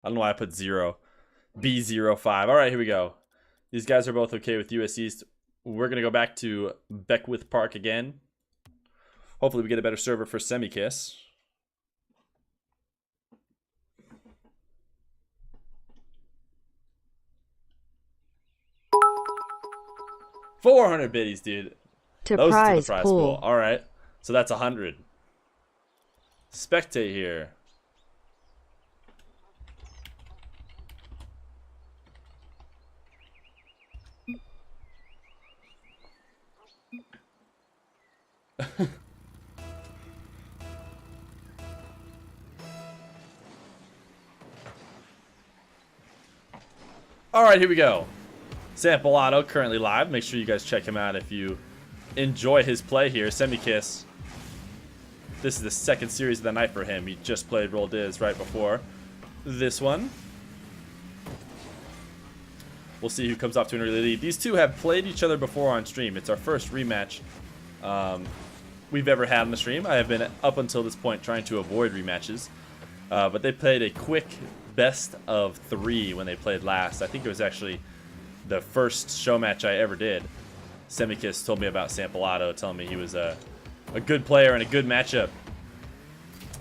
I don't know why I put 0. B05. All right, here we go. These guys are both okay with US East. We're going to go back to Beckwith Park again. Hopefully we get a better server for Semikiss. $400 biddies, dude. To Those to the prize prize pool. pool. All right. So that's 100. Spectate here. All right, here we go. Sampleauto currently live. Make sure you guys check him out if you enjoy his play here. Semikiss. This is the second series of the night for him. He just played Roll Diz right before this one. We'll see who comes off to an early lead. These two have played each other before on stream. It's our first rematch we've ever had on the stream. I have been, up until this point, trying to avoid rematches. But they played a quick best of 3 when they played last. I think it was actually the first show match I ever did. Semikiss told me about Sampleauto, telling me he was a good player and a good matchup.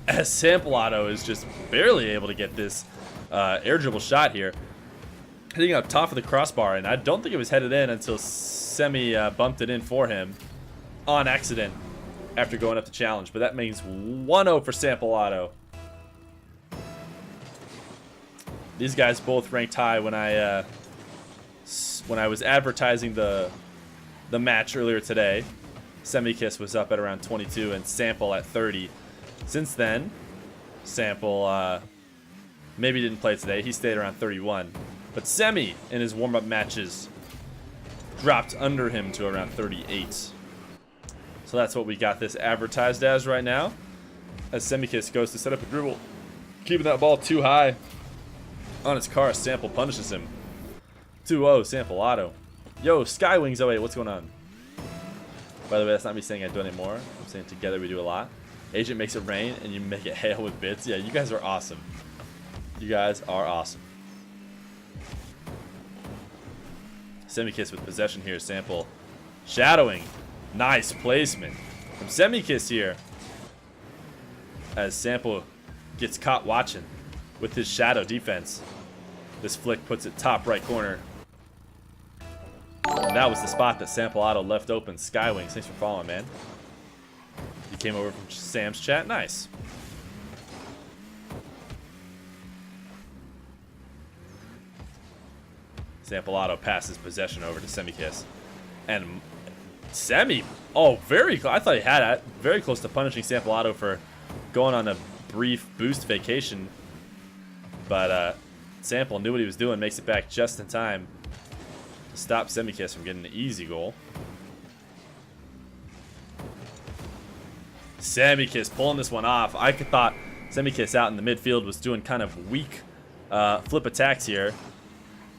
As Sampleauto is just barely able to get this air dribble shot here. Hitting up top of the crossbar, and I don't think it was headed in until Semi bumped it in for him on accident after going up the challenge. But that means 1-0 for Sampleauto. These guys both ranked high when I was advertising the match earlier today. Semikiss was up at around 22 and Sample at 30. Since then, Sample maybe didn't play today. He stayed around 31. But Semi, in his warm-up matches, dropped under him to around 38. So that's what we got this advertised as right now. As Semikiss goes to set up a dribble, keeping that ball too high on his car. Sample punishes him. 2-0, Sampleauto. Yo, Skywings 08, what's going on? By the way, that's not me saying I do anymore. I'm saying together we do a lot. Agent makes it rain and you make it hail with bits. Yeah, you guys are awesome. You guys are awesome. Semikiss with possession here. Sample shadowing. Nice placement from Semikiss here. As Sample gets caught watching with his shadow defense. This flick puts it top right corner. And that was the spot that Sampleauto left open. Skywings, thanks for following, man. You came over from Sam's chat. Nice. Sampleauto passes possession over to Semikiss. And Semi, oh, I thought he had it. Very close to punishing Sampleauto for going on a brief boost vacation. But Sample knew what he was doing, makes it back just in time to stop Semikiss from getting an easy goal. Semikiss pulling this one off. I thought Semikiss out in the midfield was doing kind of weak flip attacks here.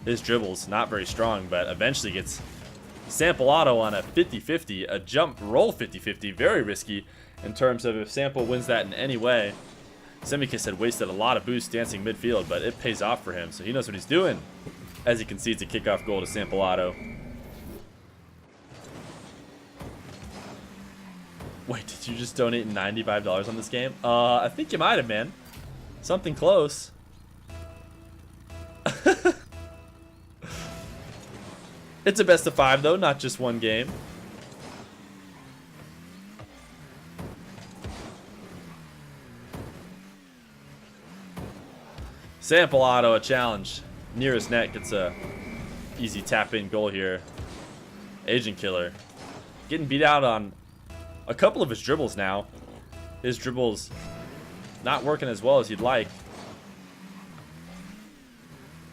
His dribbles not very strong, but eventually gets Sampleauto on a 50-50, a jump roll 50-50, very risky in terms of if Sample wins that in any way. Semikiss had wasted a lot of boost dancing midfield, but it pays off for him, so he knows what he's doing as he concedes a kickoff goal to Sampleauto. Wait, did you just donate $95 on this game? I think you might have, man. Something close. It's a best of 5, though, not just one game. Sampleauto, a challenge. Nearest net gets a easy tap-in goal here. Agent Killer getting beat out on a couple of his dribbles now. His dribbles not working as well as he'd like.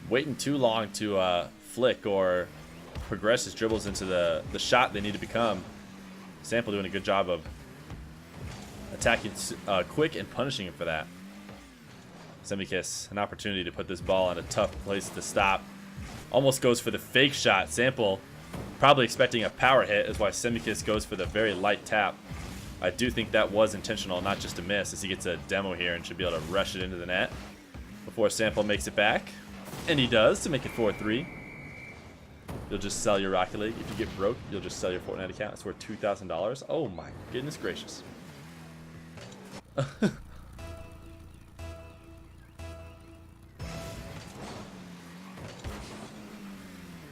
Waiting too long to flick or progress his dribbles into the shot they need to become. Sample doing a good job of attacking quick and punishing him for that. Semikiss, an opportunity to put this ball in a tough place to stop. Almost goes for the fake shot. Sample probably expecting a power hit is why Semikiss goes for the very light tap. I do think that was intentional, not just a miss, as he gets a demo here and should be able to rush it into the net. before Sample makes it back. And he does to make it 4-3. You'll just sell your Rocket League. If you get broke, you'll just sell your Fortnite account. It's worth $2,000. Oh my goodness gracious.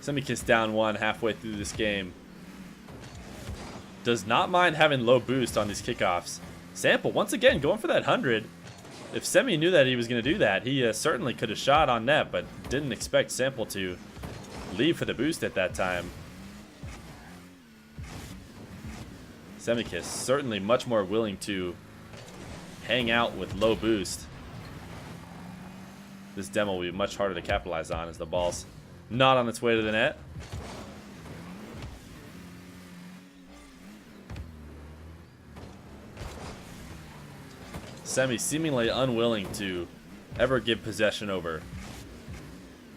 Semikiss down 1 halfway through this game. Does not mind having low boost on these kickoffs. Sample, once again, going for that 100. If Semi knew that he was going to do that, he certainly could have shot on net, but didn't expect Sample to leave for the boost at that time. Semikiss certainly much more willing to hang out with low boost. This demo will be much harder to capitalize on as the ball's not on its way to the net. Semi seemingly unwilling to ever give possession over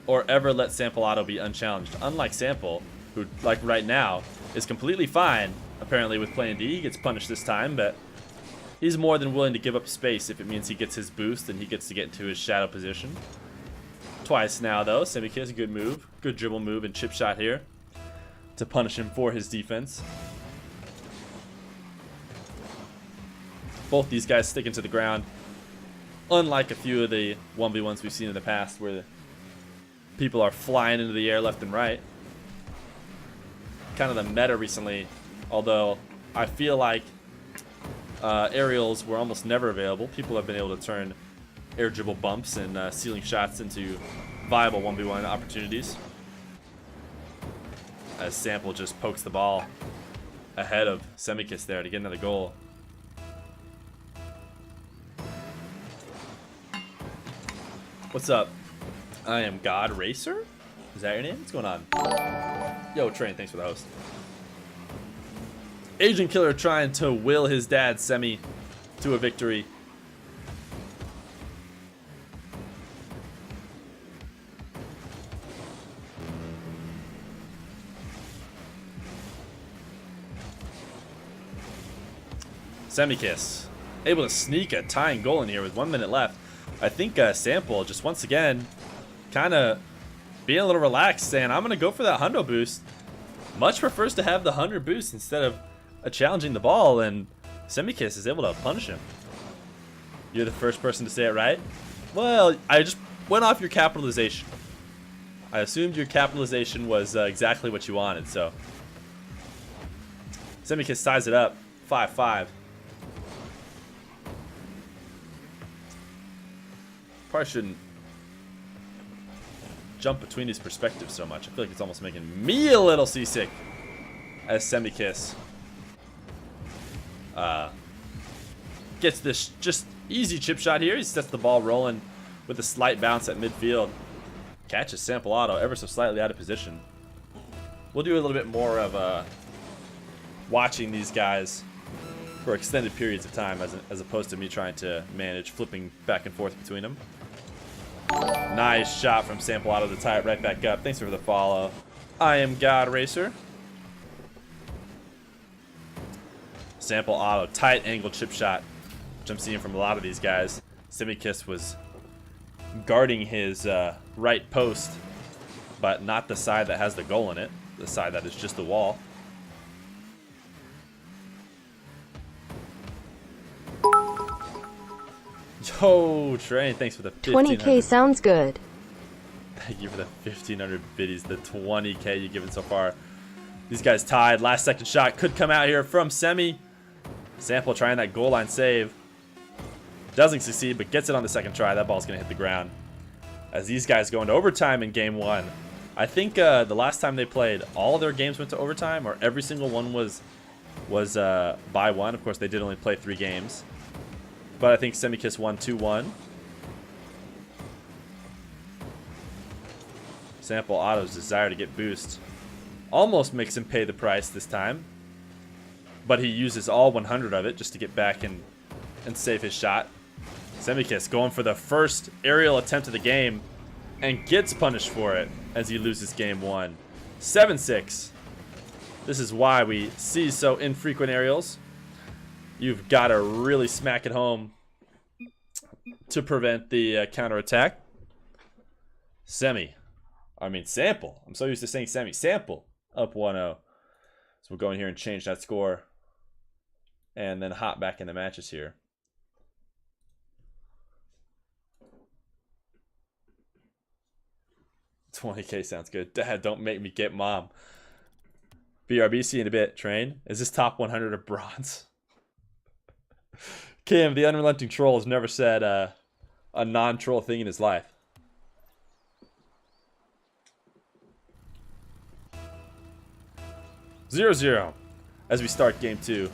or ever let sampleauto be unchallenged. Unlike Sample, who, like right now, is completely fine, apparently, with playing D. He gets punished this time, but he's more than willing to give up space if it means he gets his boost and he gets to get into his shadow position. Twice now, though. Semikiss, good move. Good dribble move and chip shot here to punish him for his defense. Both these guys sticking to the ground. Unlike a few of the 1v1s we've seen in the past where people are flying into the air left and right. Kind of the meta recently, although I feel like aerials were almost never available. People have been able to turn air dribble bumps and ceiling shots into viable 1v1 opportunities. As Sample just pokes the ball ahead of Semikiss there to get another goal. What's up? I am God Racer? Is that your name? What's going on? Yo, Train, thanks for the host. Agent Killer trying to will his dad, Semi, to a victory. Semikiss able to sneak a tying goal in here with 1 minute left. I think Sample just once again kind of being a little relaxed, saying I'm going to go for that hundo boost. Much prefers to have the 100 boost instead of challenging the ball, and Semikiss is able to punish him. You're the first person to say it right? Well, I just went off your capitalization. I assumed your capitalization was exactly what you wanted, so. Semikiss ties it up, 5-5. Probably shouldn't jump between these perspectives so much. I feel like it's almost making me a little seasick as Semikiss gets this just easy chip shot here. He sets the ball rolling with a slight bounce at midfield. Catches sampleauto ever so slightly out of position. We'll do a little bit more of watching these guys for extended periods of time as opposed to me trying to manage flipping back and forth between them. Nice shot from sampleauto to tie it right back up. Thanks for the follow. I am God Racer. Sampleauto, tight angle chip shot, which I'm seeing from a lot of these guys. Semikiss was guarding his right post, but not the side that has the goal in it. The side that is just the wall. Yo, Train, thanks for the 20K sounds good. Thank you for the 1,500 biddies, the 20K you've given so far. These guys tied. Last second shot could come out here from Semi. Sample trying that goal line save. Doesn't succeed, but gets it on the second try. That ball's going to hit the ground. As these guys go into overtime in game one. I think the last time they played, all their games went to overtime, or every single one was by one. Of course, they did only play 3 games. But I think Semikiss won 2-1. Sampleauto's desire to get boost almost makes him pay the price this time. But he uses all 100 of it just to get back and save his shot. Semikiss going for the first aerial attempt of the game and gets punished for it as he loses game 1. 7-6. This is why we see so infrequent aerials. You've got to really smack it home to prevent the counterattack. Sample. I'm so used to saying semi. Sample up 1-0. So we'll go in here and change that score. And then hop back into matches here. $20K sounds good. Dad, don't make me get mom. BRBC in a bit. Train. Is this top 100 of bronze? Kim, the unrelenting troll, has never said a non-troll thing in his life. 0-0 as we start game 2.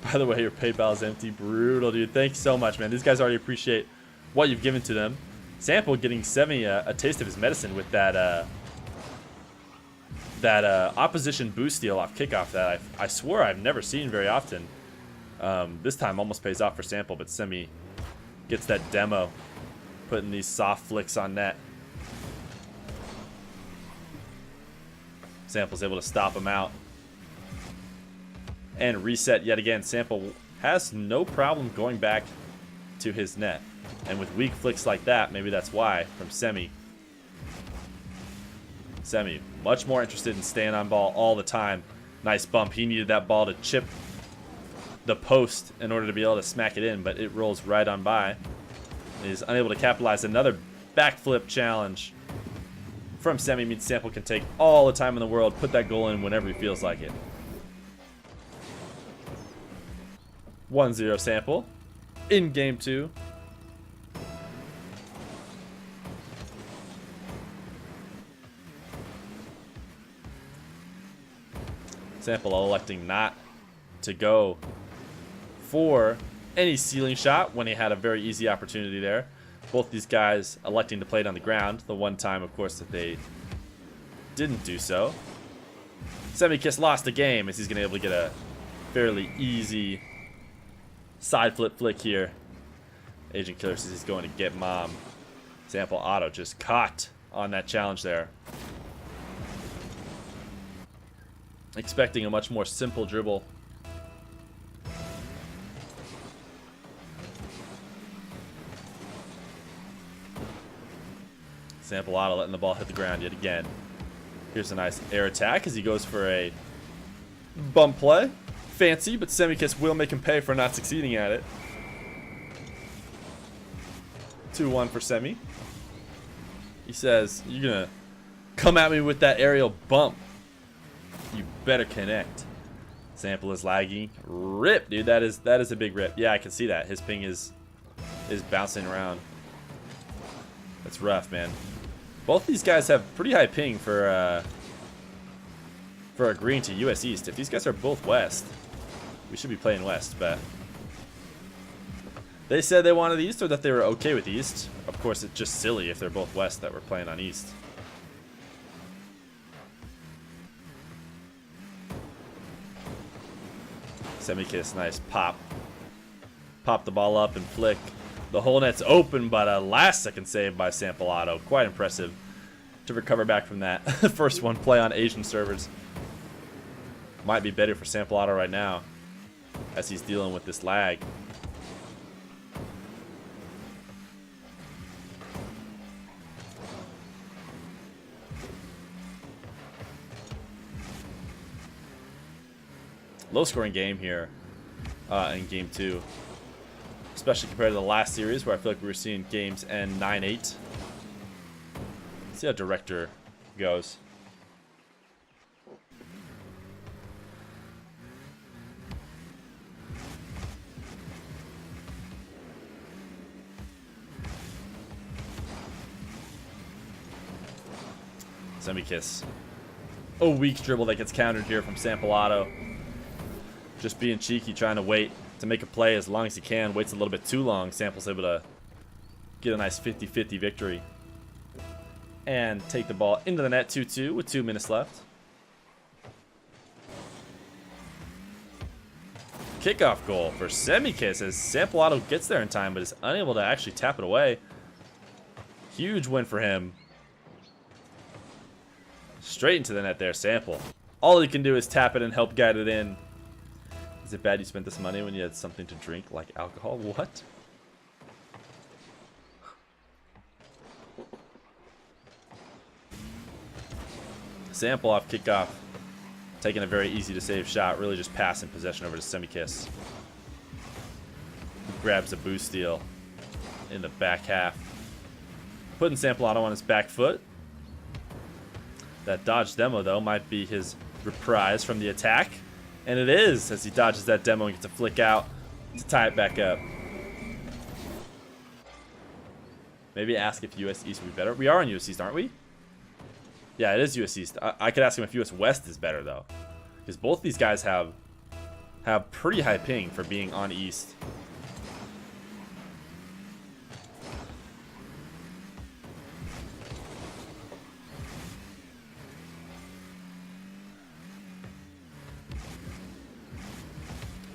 By the way, your PayPal is empty. Brutal, dude. Thanks so much, man. These guys already appreciate what you've given to them. Sample getting Semi a taste of his medicine with that opposition boost steal off kickoff that I swore I've never seen very often. This time almost pays off for Sample, but Semi gets that demo, putting these soft flicks on net. Sample's able to stop him out and reset yet again. Sample has no problem going back to his net. And with weak flicks like that, maybe that's why, from Semi. Semi, much more interested in staying on ball all the time. Nice bump. He needed that ball to chip the post in order to be able to smack it in, but it rolls right on by. He's unable to capitalize. Another backflip challenge from Semi means Sample can take all the time in the world, put that goal in whenever he feels like it. 1-0 Sample in game 2. Sample electing not to go for any ceiling shot when he had a very easy opportunity there. Both these guys electing to play it on the ground. The one time, of course, that they didn't do so. Semikiss lost the game as he's going to be able to get a fairly easy side flip flick here. Agent Killer says he's going to get mom. Sample auto just caught on that challenge there. Expecting a much more simple dribble. Sample auto letting the ball hit the ground yet again. Here's a nice air attack as he goes for a bump play. Fancy, but Semikiss will make him pay for not succeeding at it. 2-1 for Semi. He says, "You're gonna come at me with that aerial bump. You better connect." Sample is lagging. Rip, dude. That is a big rip. Yeah, I can see that. His ping is bouncing around. That's rough, man. Both these guys have pretty high ping for agreeing to US East. If these guys are both West, we should be playing West, but they said they wanted East or that they were okay with East. Of course, it's just silly if they're both West that we're playing on East. Semikiss, nice pop. Pop the ball up and flick. The whole net's open, but a last second save by Sample Auto. Quite impressive to recover back from that. First one play on Asian servers. Might be better for Sample Auto right now as he's dealing with this lag. Low scoring game here in game 2. Especially compared to the last series where I feel like we were seeing games end 9-8. See how Director goes. Semikiss. A weak dribble that gets countered here from Sample Auto. Just being cheeky, trying to wait to make a play as long as he can. Waits a little bit too long. Sample's able to get a nice 50-50 victory. And take the ball into the net 2-2 with 2 minutes left. Kickoff goal for Semikiss as Sample Auto gets there in time but is unable to actually tap it away. Huge win for him. Straight into the net there, Sample. All he can do is tap it and help guide it in. Is it bad you spent this money when you had something to drink like alcohol? What? Sample off kickoff. Taking a very easy to save shot. Really just passing possession over to semikiss. Grabs a boost steal in the back half. Putting sampleauto on his back foot. That dodge demo, though, might be his reprise from the attack. And it is, as he dodges that demo and gets a flick out to tie it back up. Maybe ask if US East would be better. We are on US East, aren't we? Yeah, it is US East. I could ask him if US West is better, though. Because both these guys have pretty high ping for being on East.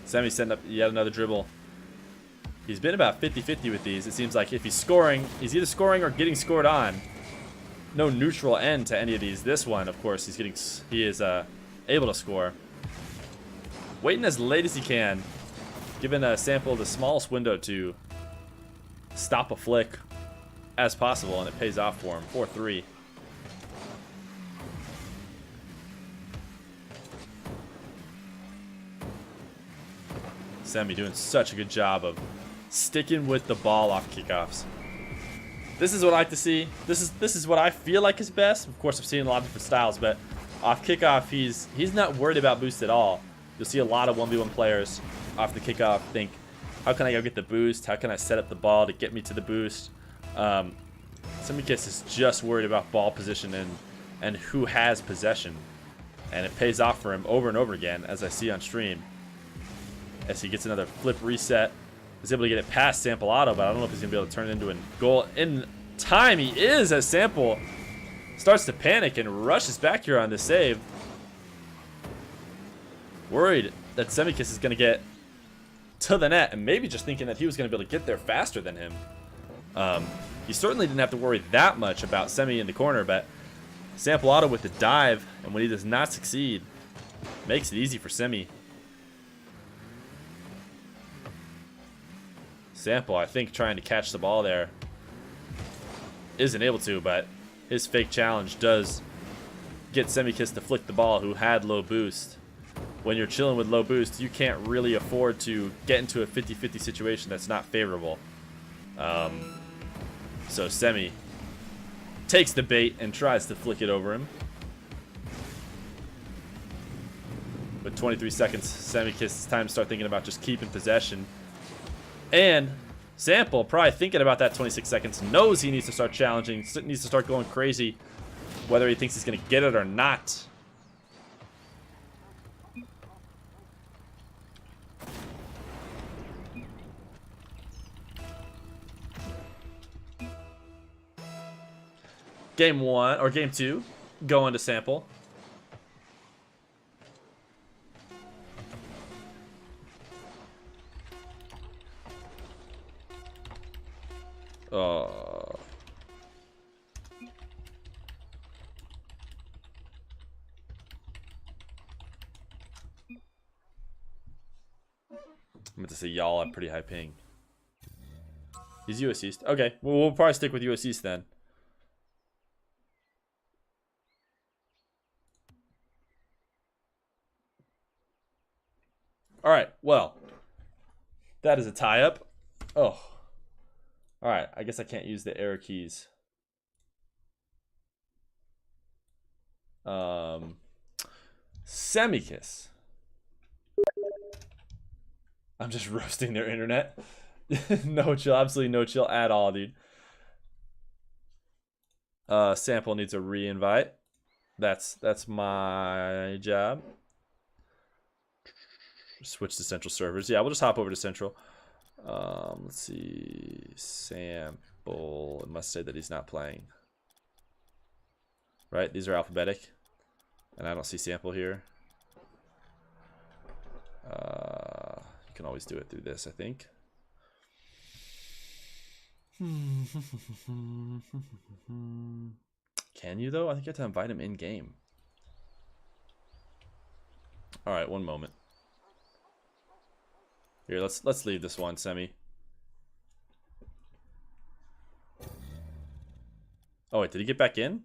Semi setting up yet another dribble. He's been about 50-50 with these. It seems like if he's scoring, he's either scoring or getting scored on. No neutral end to any of these. This one, of course, he is able to score. Waiting as late as he can, giving a sample the smallest window to stop a flick as possible, and it pays off for him. 4-3. Semi doing such a good job of sticking with the ball off kickoffs. This is what I like to see. This is what I feel like is best. Of course, I've seen a lot of different styles, but off kickoff, he's not worried about boost at all. You'll see a lot of 1v1 players off the kickoff think, how can I go get the boost? How can I set up the ball to get me to the boost? semikiss is just worried about ball position and who has possession. And it pays off for him over and over again, as I see on stream. As he gets another flip reset. He's able to get it past sampleauto, but I don't know if he's going to be able to turn it into a goal in time. He is, as Sample starts to panic and rushes back here on the save. Worried that semikiss is going to get to the net, and maybe just thinking that he was going to be able to get there faster than him. He certainly didn't have to worry that much about Semi in the corner, but sampleauto with the dive, and when he does not succeed, makes it easy for Semi. Sample, I think, trying to catch the ball there. Isn't able to, but his fake challenge does get semikiss to flick the ball, who had low boost. When you're chilling with low boost, you can't really afford to get into a 50-50 situation that's not favorable. So Semi takes the bait and tries to flick it over him. With 23 seconds, semikiss, it's time to start thinking about just keeping possession. And Sample, probably thinking about that 26 seconds, knows he needs to start challenging, needs to start going crazy, whether he thinks he's going to get it or not. Game 1, or Game 2, going to Sample. I meant to say y'all have pretty high ping. He's US East. Okay, well, we'll probably stick with US East then. Alright, well. That is a tie-up. Oh. Alright, I guess I can't use the arrow keys. Semikiss. I'm just roasting their internet. No chill, absolutely no chill at all, dude. Sample needs a re-invite. That's my job. Switch to central servers. Yeah, we'll just hop over to central. Let's see. Sample. It must say that he's not playing. Right? These are alphabetic. And I don't see Sample here. You can always do it through this, I think. Can you, though? I think you have to invite him in-game. Alright, one moment. Here, let's leave this one, Semi. Oh wait, did he get back in?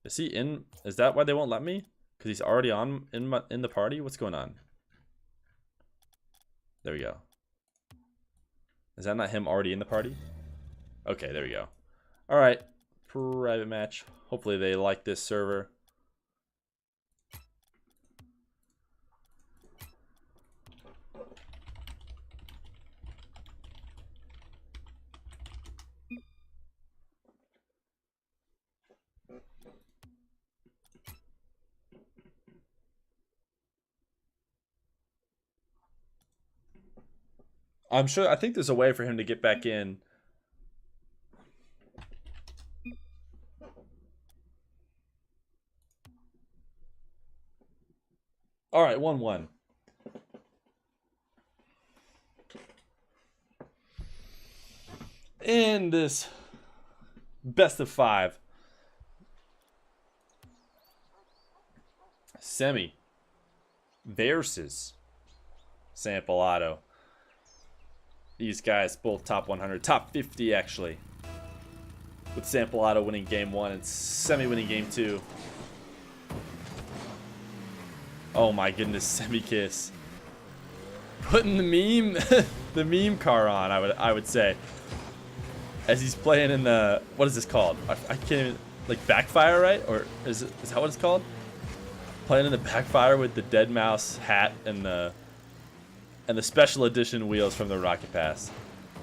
Is he in? Is that why they won't let me? Because he's already on in the party? What's going on? There we go. Is that not him already in the party? Okay, there we go. All right, private match. Hopefully they like this server. I'm sure, I think there's a way for him to get back in. All right, 1-1. In this best of 5. Semi versus sampleauto. These guys both top 100, top 50 actually. With sampleauto winning game 1 and Semi winning game 2. Oh my goodness, semikiss. Putting the meme the meme car on, I would say. As he's playing in the, what is this called? I can't even, like backfire, right? Or is that what it's called? Playing in the backfire with the dead mouse hat and the special edition wheels from the Rocket Pass.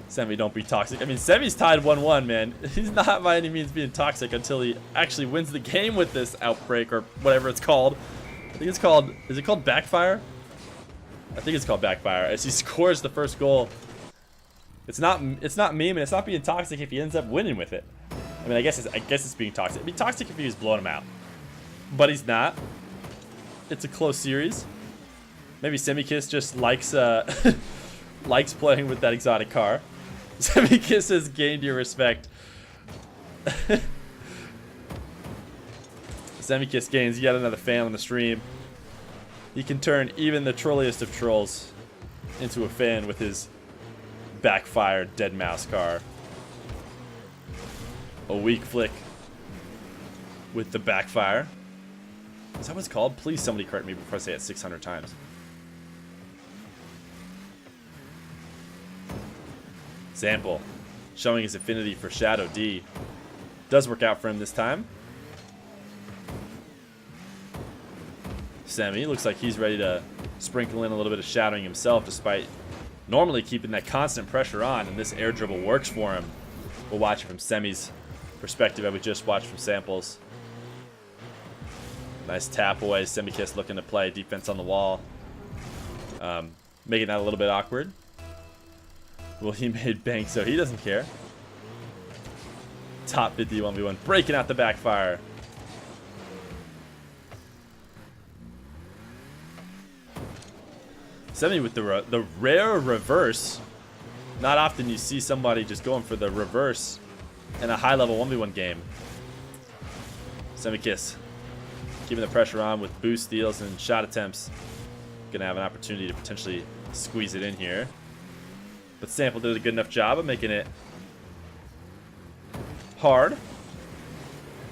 Semi, don't be toxic. I mean, Semi's tied 1-1, man. He's not by any means being toxic until he actually wins the game with this outbreak or whatever it's called. I think it's called, is it called backfire? I think it's called backfire. As he scores the first goal. It's not meme and it's not being toxic if he ends up winning with it. I mean, I guess it's being toxic. It'd be toxic if he was blowing him out. But he's not. It's a close series. Maybe Semikiss just likes likes playing with that exotic car. Semikiss has gained your respect. Semikiss gains yet another fan on the stream. He can turn even the trolliest of trolls into a fan with his backfired dead mouse car. A weak flick with the backfire. Is that what it's called? Please somebody correct me before I say it 600 times. Sample showing his affinity for Shadow D. Does work out for him this time. Semi looks like he's ready to sprinkle in a little bit of shadowing himself, despite normally keeping that constant pressure on, and this air dribble works for him. We'll watch it from Semi's perspective as we just watched from Samples. Nice tap away. Semikiss looking to play defense on the wall. Making that a little bit awkward. Well, he made bank, so he doesn't care. Top 50 1v1. Breaking out the backfire. Semi with the rare reverse. Not often you see somebody just going for the reverse in a high-level 1v1 game. Semikiss keeping the pressure on with boost steals and shot attempts. Gonna have an opportunity to potentially squeeze it in here. But Sample did a good enough job of making it hard.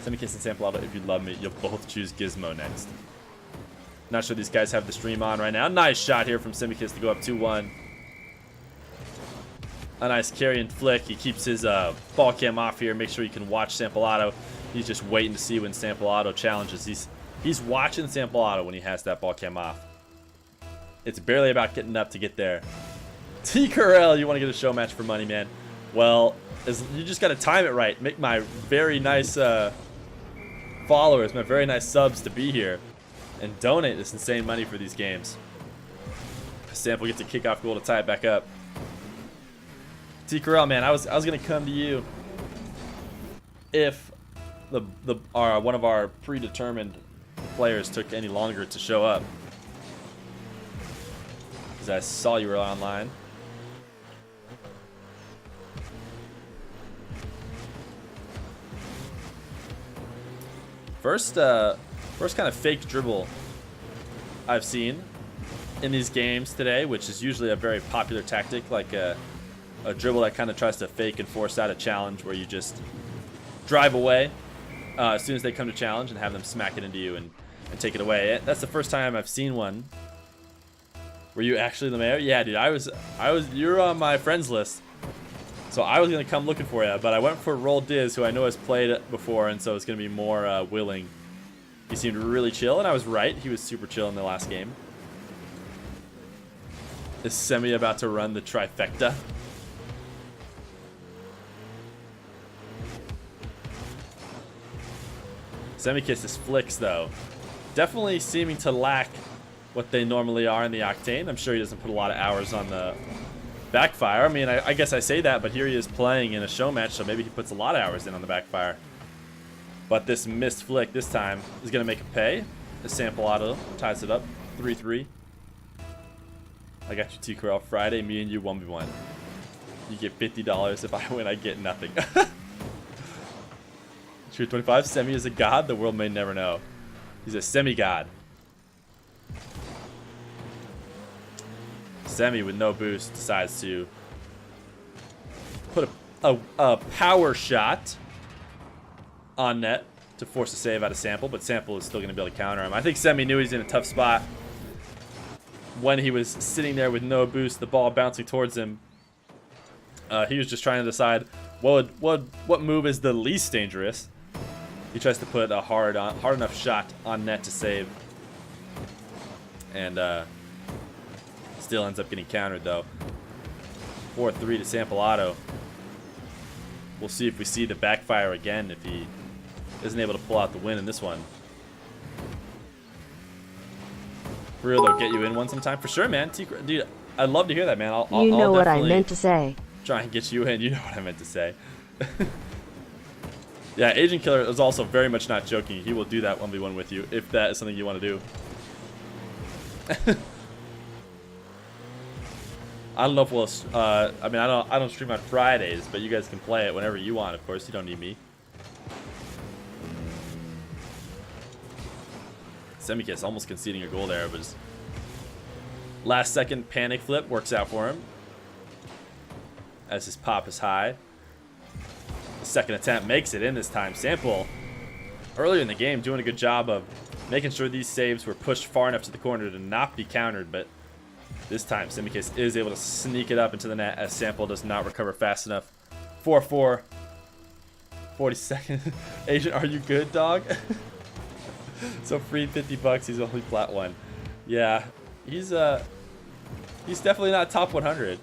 Semikiss and sampleauto, if you love me, you'll both choose Gizmo next. Not sure these guys have the stream on right now. Nice shot here from Semikiss to go up 2-1. A nice carry and flick. He keeps his ball cam off here. Make sure you can watch sampleauto. He's just waiting to see when sampleauto challenges. He's watching sampleauto when he has that ball cam off. It's barely about getting up to get there. T. Carell, you want to get a show match for money, man? Well, you just got to time it right. Make my very nice followers, my very nice subs to be here. And donate this insane money for these games. Sample gets a kickoff goal to tie it back up. T. Carell, man, I was gonna come to you if one of our predetermined players took any longer to show up. Because I saw you were online. First kind of fake dribble I've seen in these games today, which is usually a very popular tactic, like a dribble that kind of tries to fake and force out a challenge where you just drive away as soon as they come to challenge and have them smack it into you and take it away. That's the first time I've seen one. Were you actually the mayor? Yeah, dude, I was. You're on my friends list, so I was gonna come looking for you, but I went for Roll Diz, who I know has played it before, and so it's gonna be more willing. He seemed really chill, and I was right. He was super chill in the last game. Is Semi about to run the trifecta? Semikiss's flicks, though, definitely seeming to lack what they normally are in the Octane. I'm sure he doesn't put a lot of hours on the backfire. I mean, I guess I say that, but here he is playing in a show match, so maybe he puts a lot of hours in on the backfire. But this missed flick this time is going to make a pay. The sampleauto ties it up, 3-3. I got you, T-Corral. Friday, me and you 1v1. You get $50. If I win, I get nothing. True 25. Semi is a god. The world may never know. He's a semi-god. Semi with no boost decides to put a power shot on net to force a save out of Sample, but Sample is still going to be able to counter him. I think Semi knew he's in a tough spot when he was sitting there with no boost, the ball bouncing towards him. He was just trying to decide what move is the least dangerous. He tries to put a hard enough shot on net to save, and still ends up getting countered though. 4-3 to sampleauto. We'll see if we see the backfire again if he isn't able to pull out the win in this one. For real though, get you in one sometime for sure, man. Dude, I'd love to hear that, man. You know what I meant to say. Try and get you in. You know what I meant to say. Yeah, Agent Killer is also very much not joking. He will do that 1v1 with you if that is something you want to do. I don't know if we'll. I mean, I don't stream on Fridays, but you guys can play it whenever you want. Of course, you don't need me. Semikiss almost conceding a goal there, but his last second panic flip works out for him as his pop is high. The second attempt makes it in this time. Sample earlier in the game doing a good job of making sure these saves were pushed far enough to the corner to not be countered, but this time Semikiss is able to sneak it up into the net as Sample does not recover fast enough. 4-4. 40 seconds. Agent, are you good, dog? So free $50. He's only plat 1. Yeah, he's definitely not top 100.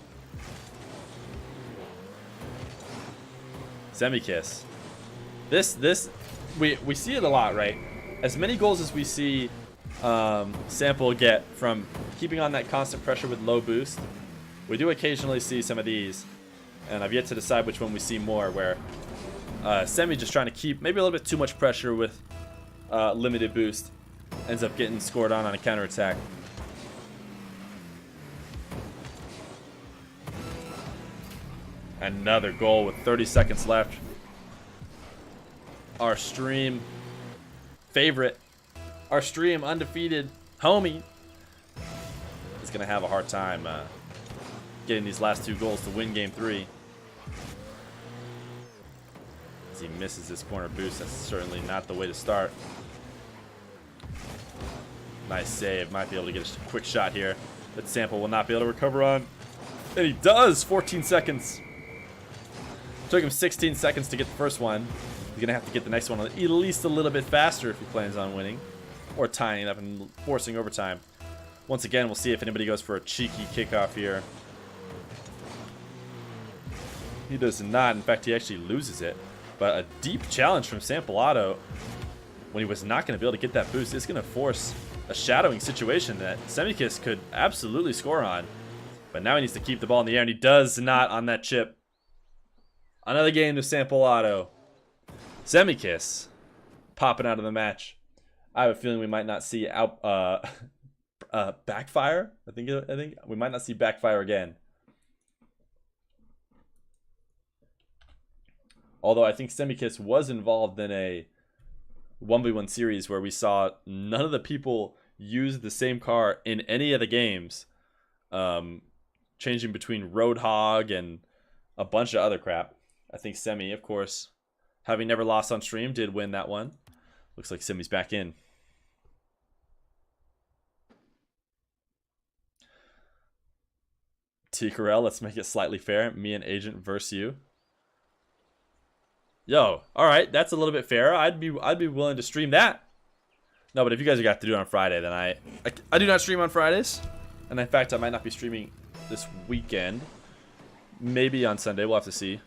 Semikiss. This we see it a lot, right? As many goals as we see Sample get from keeping on that constant pressure with low boost, we do occasionally see some of these, and I've yet to decide which one we see more, where Semi just trying to keep maybe a little bit too much pressure with limited boost ends up getting scored on a counterattack. Another goal with 30 seconds left. Our stream favorite, our stream undefeated homie, is going to have a hard time getting these last 2 goals to win game 3. As he misses this corner boost, that's certainly not the way to start. Nice save, might be able to get a quick shot here that Sample will not be able to recover on. And he does! 14 seconds. Took him 16 seconds to get the first one. He's going to have to get the next one at least a little bit faster if he plans on winning. Or tying it up and forcing overtime. Once again, we'll see if anybody goes for a cheeky kickoff here. He does not. In fact, he actually loses it. But a deep challenge from sampleauto when he was not going to be able to get that boost is going to force a shadowing situation that Semikiss could absolutely score on. But now he needs to keep the ball in the air, and he does not on that chip. Another game to sampleauto. Semikiss popping out of the match. I have a feeling we might not see backfire. I think we might not see backfire again. Although I think Semikiss was involved in a 1v1 series where we saw none of the people use the same car in any of the games, changing between Roadhog and a bunch of other crap. I think Semi, of course, having never lost on stream, did win that one. Looks like Simi's back in. T. Carell, let's make it slightly fair. Me and Agent versus you. Yo, all right, that's a little bit fair. I'd be willing to stream that. No, but if you guys got to do it on Friday, then I do not stream on Fridays, and in fact, I might not be streaming this weekend. Maybe on Sunday, we'll have to see.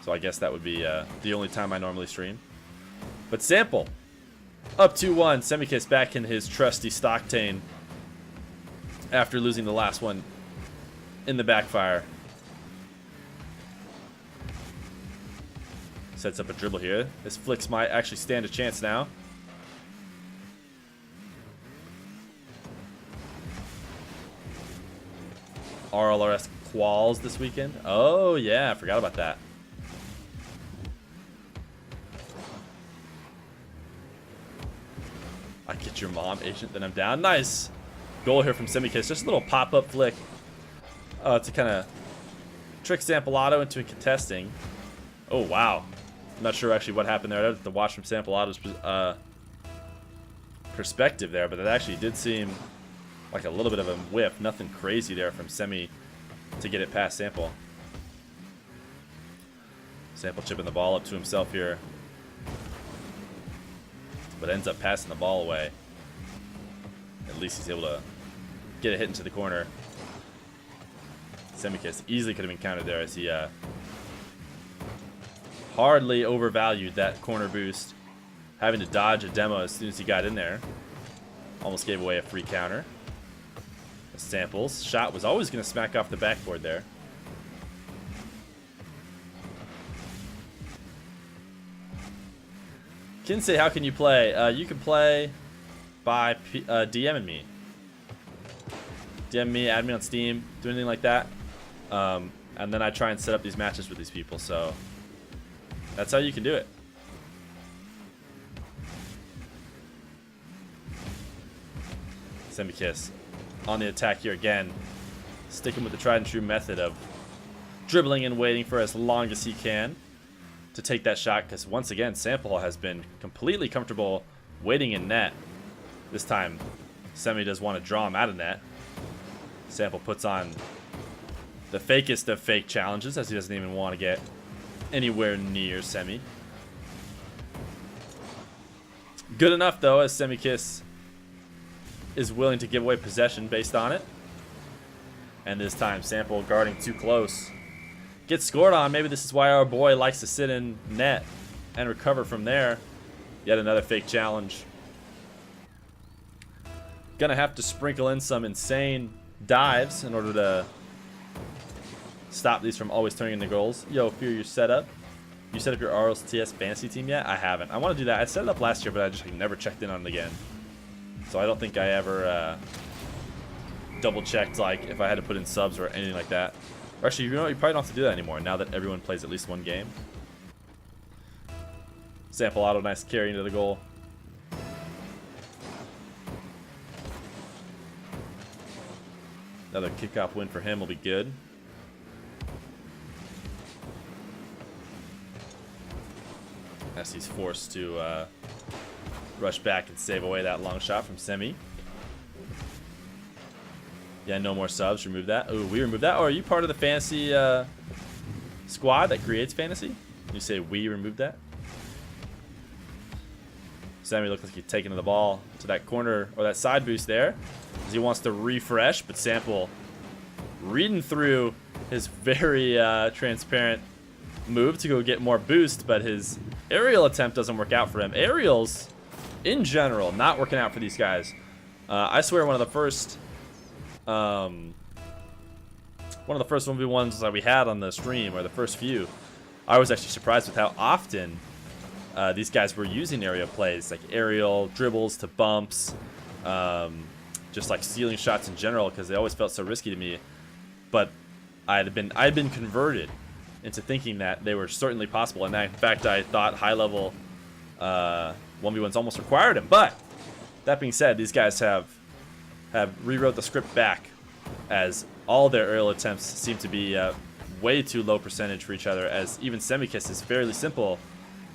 So I guess that would be the only time I normally stream. But Sample, up 2-1. Semikiss back in his trusty Stocktane after losing the last one in the backfire. Sets up a dribble here. This Flicks might actually stand a chance now. RLRS quals this weekend. Oh, yeah. I forgot about that. I get your mom, Agent, then I'm down. Nice. Goal here from Semikiss. Just a little pop-up flick to kind of trick sampleauto into contesting. Oh, wow. I'm not sure actually what happened there. I have to watch from sampleauto's perspective there, but it actually did seem like a little bit of a whiff. Nothing crazy there from Semi to get it past Sample. Sample chipping the ball up to himself here, but ends up passing the ball away. At least he's able to get a hit into the corner. Semikiss easily could have been countered there as he hardly overvalued that corner boost, having to dodge a demo as soon as he got in there. Almost gave away a free counter. Sample's shot was always going to smack off the backboard there. Kinsey, how can you play? You can play by DMing me. DM me, add me on Steam, do anything like that. And then I try and set up these matches with these people, so that's how you can do it. Semikiss on the attack here again, sticking with the tried and true method of dribbling and waiting for as long as he can to take that shot, because once again Sample has been completely comfortable waiting in net. This time Semi does want to draw him out of net. Sample puts on the fakest of fake challenges as he doesn't even want to get anywhere near Semi. Good enough though, as Semikiss is willing to give away possession based on it. And this time Sample guarding too close gets scored on. Maybe this is why our boy likes to sit in net and recover from there. Yet another fake challenge. Gonna have to sprinkle in some insane dives in order to stop these from always turning into goals. Yo, Fear, your setup. You set up your RLTS fantasy team yet? I haven't. I want to do that. I set it up last year, but I just never checked in on it again. So I don't think I ever double checked like if I had to put in subs or anything like that. Or actually, you know, you probably don't have to do that anymore now that everyone plays at least one game. Sampleauto, nice carry into the goal. Another kickoff win for him will be good. As he's forced to rush back and save away that long shot from Semi. Yeah, no more subs. Remove that. Oh, we removed that. Oh, are you part of the fantasy squad that creates fantasy? You say we removed that? Semi looks like he's taking the ball to that corner or that side boost there as he wants to refresh, but Sample reading through his very transparent move to go get more boost, but his aerial attempt doesn't work out for him. Aerials, in general, not working out for these guys. I swear one of the first 1v1s that we had on the stream, or the first few, I was actually surprised with how often these guys were using aerial plays, like aerial dribbles to bumps, just like stealing shots in general, because they always felt so risky to me. But I'd been converted into thinking that they were certainly possible, and in fact I thought high level 1v1s almost required them. But that being said, these guys have rewrote the script back, as all their aerial attempts seem to be way too low percentage for each other, as even Semikiss' fairly simple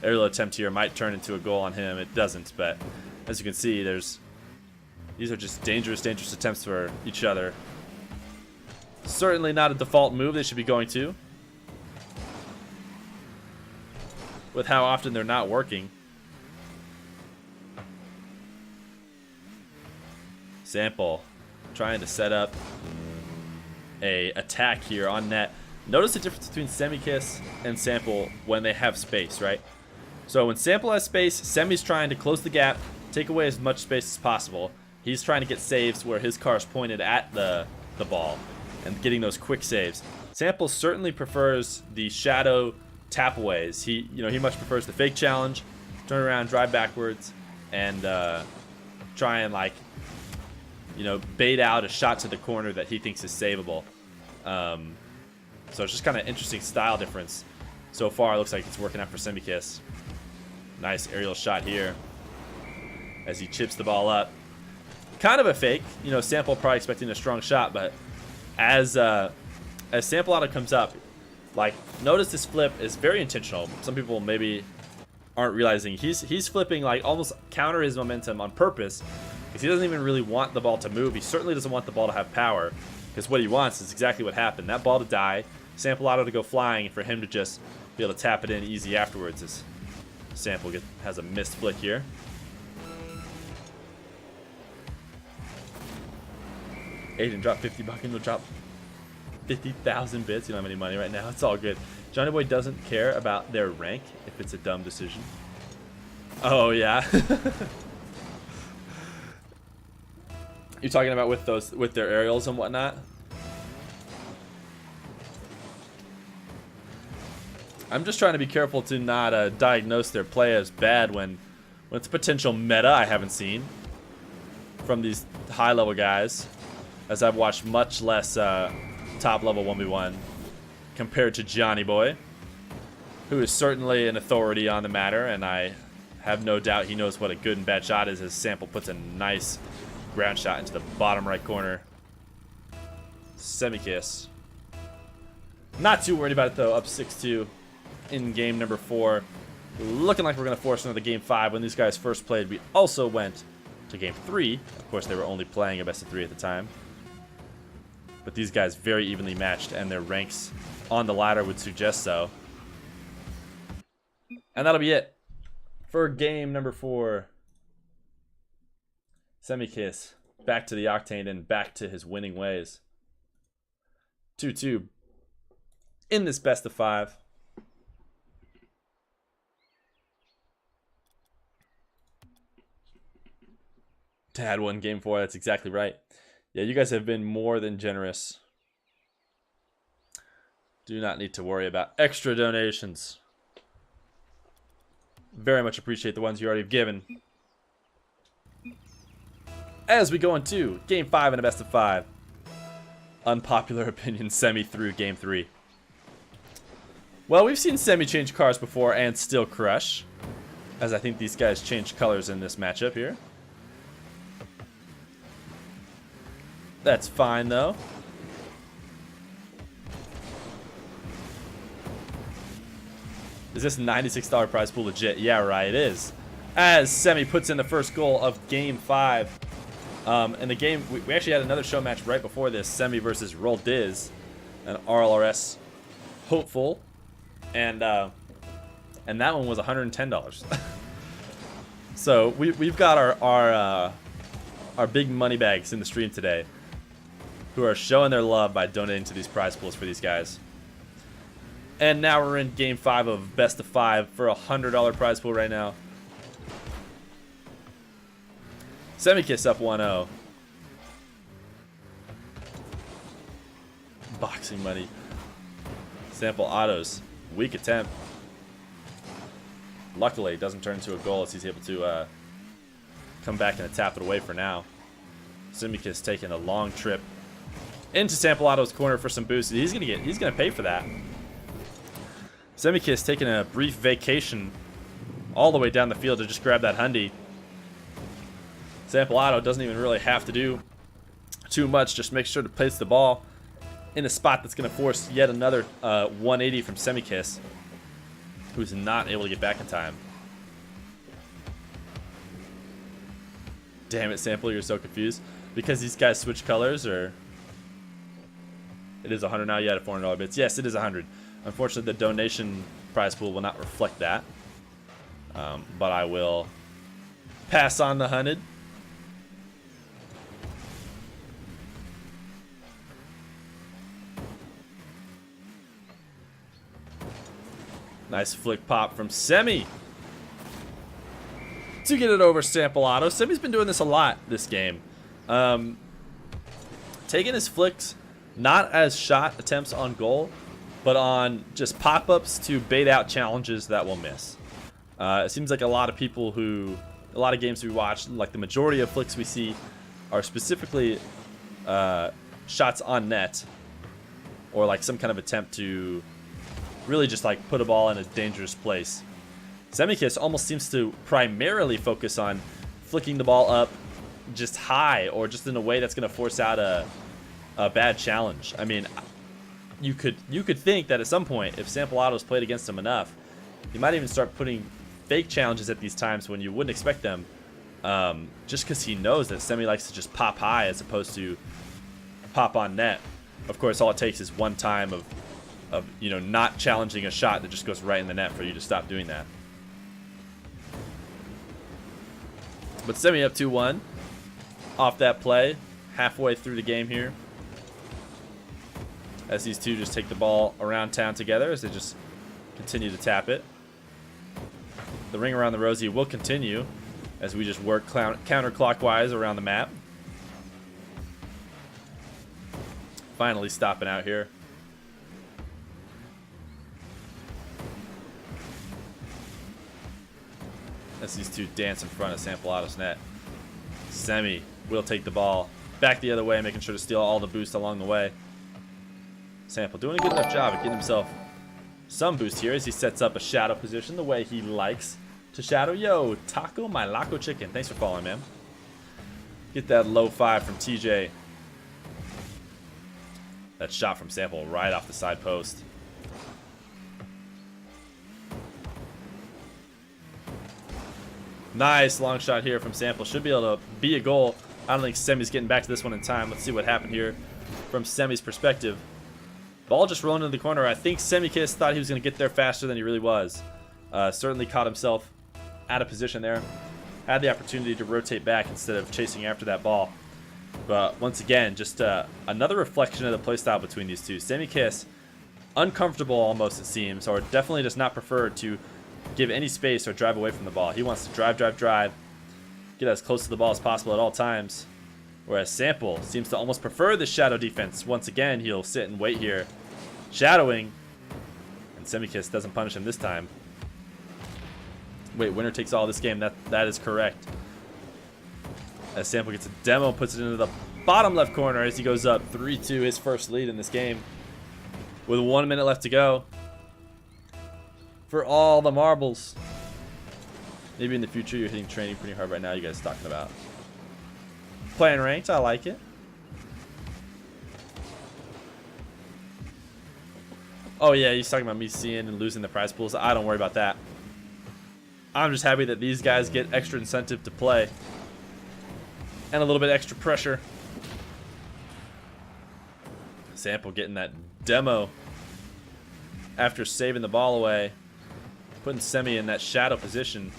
aerial attempt here might turn into a goal on him. It doesn't, but as you can see, these are just dangerous attempts for each other. Certainly not a default move they should be going to, with how often they're not working. Sample trying to set up a attack here on net. Notice the difference between Semikiss and Sample when they have space, right? So when Sample has space, Semi's trying to close the gap, take away as much space as possible. He's trying to get saves where his car's pointed at the ball and getting those quick saves. Sample certainly prefers the shadow tapaways. He much prefers the fake challenge, turn around, drive backwards, and try and bait out a shot to the corner that he thinks is savable. So it's just kind of interesting style difference. So far, it looks like it's working out for Semikiss. Nice aerial shot here as he chips the ball up. Kind of a fake. Sample probably expecting a strong shot, but as sampleauto comes up, notice this flip is very intentional. Some people maybe aren't realizing he's flipping almost counter his momentum on purpose, because he doesn't even really want the ball to move. He certainly doesn't want the ball to have power, because what he wants is exactly what happened. That ball to die, sampleauto to go flying, and for him to just be able to tap it in easy afterwards. As Sample has a missed flick here. Aiden dropped 50 bucks, and he'll drop 50,000 bits. You don't have any money right now. It's all good. Johnny Boy doesn't care about their rank if it's a dumb decision. Oh yeah. You're talking about with their aerials and whatnot? I'm just trying to be careful to not diagnose their play as bad when it's potential meta I haven't seen from these high-level guys, as I've watched much less top-level 1v1 compared to Johnny Boy, who is certainly an authority on the matter, and I have no doubt he knows what a good and bad shot is, as Sample puts a nice ground shot into the bottom right corner. Semikiss. Not too worried about it though, up 6-2 in game number 4. Looking like we're going to force another game 5. When these guys first played, we also went to game 3. Of course, they were only playing a best of 3 at the time. But these guys very evenly matched, and their ranks on the ladder would suggest so. And that'll be it for game number 4. Semikiss back to the Octane and back to his winning ways. 2-2 in this best of 5. Tad won game 4. That's exactly right. Yeah, you guys have been more than generous. Do not need to worry about extra donations. Very much appreciate the ones you already have given. As we go into game 5 in a best of 5. Unpopular opinion, Semi through game 3. Well, we've seen Semi change cars before and still crush, as I think these guys changed colors in this matchup here. That's fine though. Is this $96 prize pool legit? Yeah, right, it is. As Semi puts in the first goal of game 5. In the game, we actually had another show match right before this, Semi versus Roll Diz, an RLRS hopeful, and that one was $110. So we've got our big money bags in the stream today, who are showing their love by donating to these prize pools for these guys. And now we're in game 5 of best of 5 for a $100 prize pool right now. Semikiss up 1-0. Boxing money. Sample autos. Weak attempt. Luckily, it doesn't turn into a goal as he's able to come back and tap it away for now. Semikiss taking a long trip into sampleauto's corner for some boost. He's gonna pay for that. Semikiss taking a brief vacation all the way down the field to just grab that Hyundai. sampleauto doesn't even really have to do too much. Just make sure to place the ball in a spot that's going to force yet another 180 from Semikiss, who's not able to get back in time. Damn it, Sample, you're so confused. Because these guys switch colors, or... It is 100 now, yeah, at $400 bits. Yes, it is 100. Unfortunately, the donation prize pool will not reflect that. But I will pass on the 100. Nice flick pop from Semi to get it over Sample Auto. Semi's been doing this a lot this game. Taking his flicks not as shot attempts on goal, but on just pop-ups to bait out challenges that will miss. It seems like a lot of games we watch, like the majority of flicks we see are specifically shots on net, or like some kind of attempt to really just like put a ball in a dangerous place. Semikiss almost seems to primarily focus on flicking the ball up just high, or just in a way that's going to force out a bad challenge. I mean, you could think that at some point, if Sample Auto's played against him enough, he might even start putting fake challenges at these times when you wouldn't expect them, just because he knows that Semi likes to just pop high as opposed to pop on net. Of course, all it takes is one time of not challenging a shot that just goes right in the net for you to stop doing that. But Semi up 2-1 off that play, halfway through the game here, as these two just take the ball around town together as they just continue to tap it. The ring around the rosy will continue as we just work counterclockwise around the map. Finally stopping out here. As these two dance in front of Sample Auto's net. Semi will take the ball back the other way, making sure to steal all the boost along the way. Sample doing a good enough job at getting himself some boost here as he sets up a shadow position the way he likes to shadow. Yo, Taco My Loco Chicken. Thanks for following, man. Get that low 5 from TJ. That shot from Sample right off the side post. Nice long shot here from Sample. Should be able to be a goal. I don't think Semi's getting back to this one in time. Let's see what happened here from Semi's perspective. Ball just rolling into the corner. I think Semikiss thought he was going to get there faster than he really was. Certainly caught himself out of position there. Had the opportunity to rotate back instead of chasing after that ball. But once again, just another reflection of the playstyle between these two. Semikiss, uncomfortable almost it seems, or definitely does not prefer to give any space or drive away from the ball. He wants to drive, get as close to the ball as possible at all times. Whereas Sample seems to almost prefer the shadow defense. Once again, he'll sit and wait here, shadowing, and Semikiss doesn't punish him this time. Wait, winner takes all this game. That is correct. As Sample gets a demo, puts it into the bottom left corner as he goes up 3-2, his first lead in this game. With 1 minute left to go. For all the marbles. Maybe in the future you're hitting training pretty hard right now. You guys talking about playing ranked. I like it. Oh yeah, he's talking about me seeing and losing the prize pools. I don't worry about that. I'm just happy that these guys get extra incentive to play and a little bit extra pressure. Sample getting that demo after saving the ball away. Putting Semi in that shadow position.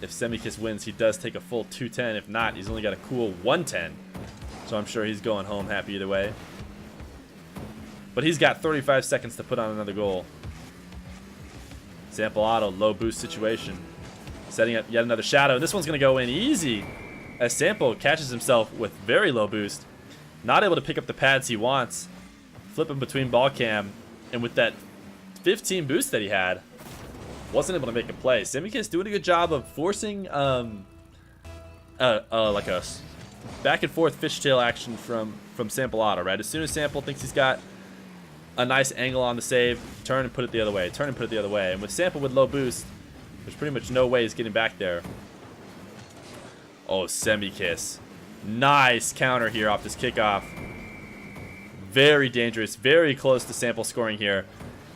If Semikiss wins, he does take a full 210. If not, he's only got a cool 110. So I'm sure he's going home happy either way. But he's got 35 seconds to put on another goal. Sample Auto, low boost situation. Setting up yet another shadow. And this one's going to go in easy as Sample catches himself with very low boost. Not able to pick up the pads he wants. Flipping between ball cam. And with that 15 boost that he had, wasn't able to make a play. Semikiss doing a good job of forcing like a back and forth fishtail action from Sample Auto, right? As soon as Sample thinks he's got a nice angle on the save, turn and put it the other way, turn and put it the other way. And with Sample with low boost, there's pretty much no way he's getting back there. Oh, Semikiss. Nice counter here off this kickoff. Very dangerous, very close to Sample scoring here.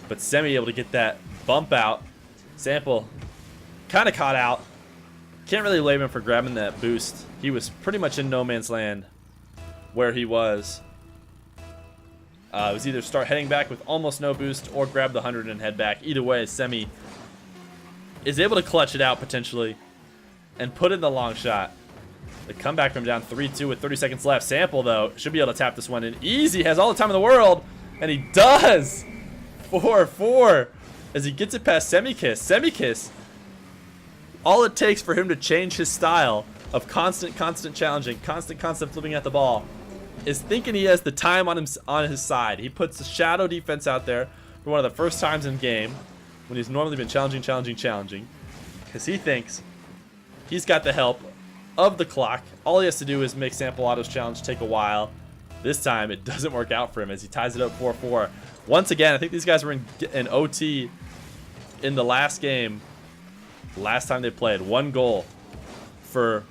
But Semi able to get that bump out. Sample kind of caught out. Can't really blame him for grabbing that boost. He was pretty much in no man's land where he was. It was either start heading back with almost no boost or grab the 100 and head back. Either way, Semi is able to clutch it out potentially and put in the long shot. The comeback from down 3-2 with 30 seconds left. Sample, though, should be able to tap this one in easy. Has all the time in the world, and he does. 4-4 as he gets it past Semikiss. Semikiss, all it takes for him to change his style of constant challenging, constant flipping at the ball is thinking he has the time on his side. He puts the shadow defense out there for one of the first times in game when he's normally been challenging, because he thinks he's got the help of the clock. All he has to do is make Sample Auto's challenge take a while. This time it doesn't work out for him as he ties it up 4-4. Once again, I think these guys were in OT in the last game. Last time they played, 1 goal for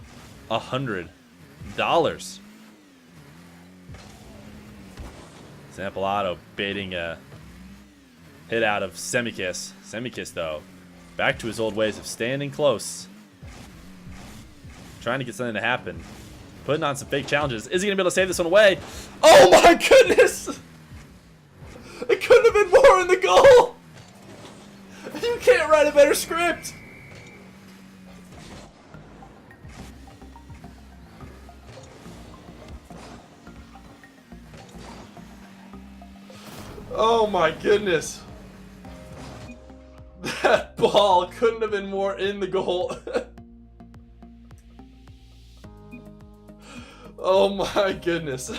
$100. Sample Auto baiting a hit out of Semikiss. Semikiss, though, back to his old ways of standing close, trying to get something to happen, putting on some fake challenges. Is he gonna be able to save this one away? Oh my goodness! It couldn't have been more in the goal. You can't write a better script. Oh my goodness. That ball couldn't have been more in the goal. Oh my goodness.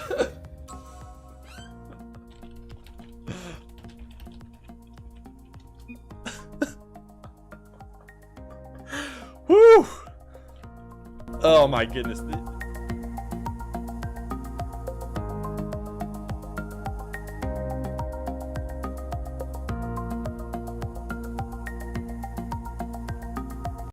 Whew. Oh my goodness.